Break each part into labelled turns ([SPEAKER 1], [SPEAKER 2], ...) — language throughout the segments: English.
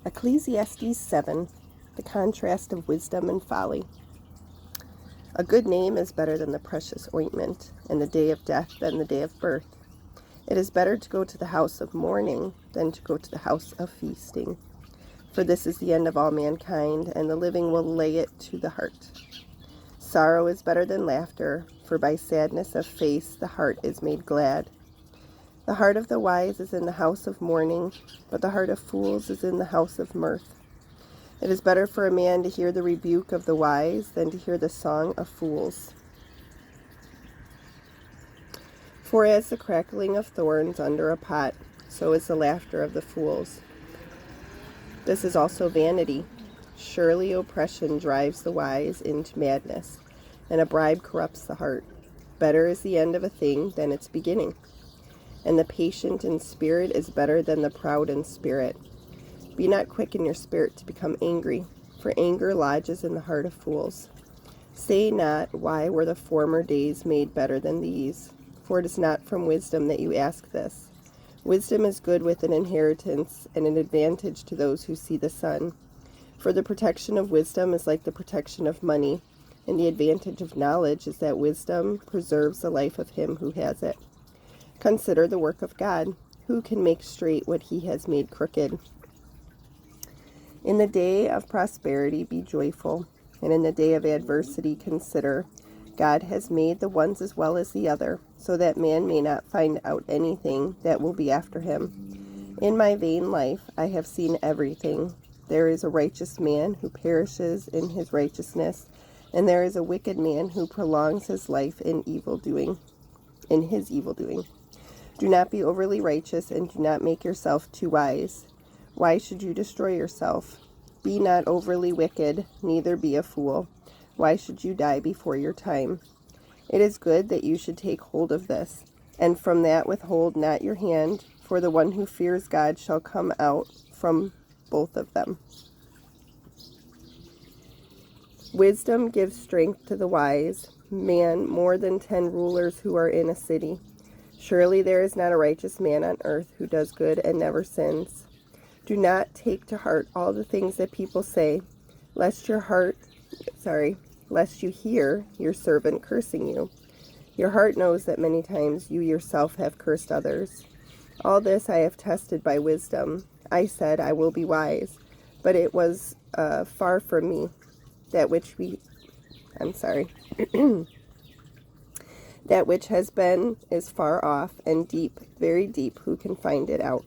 [SPEAKER 1] Ecclesiastes 7, the contrast of wisdom and folly. A good name is better than the precious ointment, and the day of death than the day of birth. It is better to go to the house of mourning than to go to the house of feasting. For this is the end of all mankind, and the living will lay it to the heart. Sorrow is better than laughter, for by sadness of face the heart is made glad. The heart of the wise is in the house of mourning, but the heart of fools is in the house of mirth. It is better for a man to hear the rebuke of the wise than to hear the song of fools. For as the crackling of thorns under a pot, so is the laughter of the fools. This is also vanity. Surely oppression drives the wise into madness, and a bribe corrupts the heart. Better is the end of a thing than its beginning, and the patient in spirit is better than the proud in spirit. Be not quick in your spirit to become angry, for anger lodges in the heart of fools. Say not, why were the former days made better than these? For it is not from wisdom that you ask this. Wisdom is good with an inheritance, and an advantage to those who see the sun. For the protection of wisdom is like the protection of money, and the advantage of knowledge is that wisdom preserves the life of him who has it. Consider the work of God. Who can make straight what he has made crooked? In the day of prosperity be joyful, and in the day of adversity consider. God has made the ones as well as the other, so that man may not find out anything that will be after him. In my vain life I have seen everything. There is a righteous man who perishes in his righteousness, and there is a wicked man who prolongs his life in his evildoing. Do not be overly righteous, and do not make yourself too wise. Why should you destroy yourself? Be not overly wicked, neither be a fool. Why should you die before your time? It is good that you should take hold of this, and from that withhold not your hand, for the one who fears God shall come out from both of them. Wisdom gives strength to the wise, man more than 10 rulers who are in a city. Surely there is not a righteous man on earth who does good and never sins. Do not take to heart all the things that people say, lest you hear your servant cursing you. Your heart knows that many times you yourself have cursed others. All this I have tested by wisdom. I said, I will be wise, but it was far from me. That which has been is far off and deep, very deep. Who can find it out?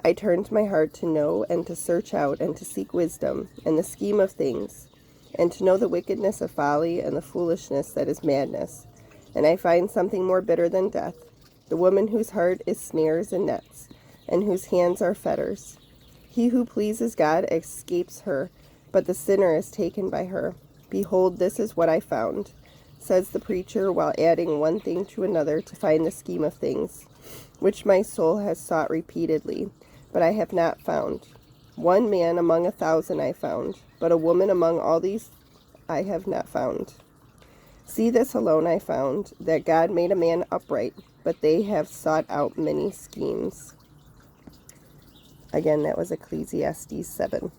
[SPEAKER 1] I turned my heart to know and to search out and to seek wisdom and the scheme of things, and to know the wickedness of folly and the foolishness that is madness. And I find something more bitter than death, the woman whose heart is snares and nets, and whose hands are fetters. He who pleases God escapes her, but the sinner is taken by her. Behold, this is what I found, says the preacher, while adding one thing to another to find the scheme of things, which my soul has sought repeatedly, but I have not found. One man among 1,000 I found, but a woman among all these I have not found. See, this alone I found, that God made a man upright, but they have sought out many schemes. Again, that was Ecclesiastes 7.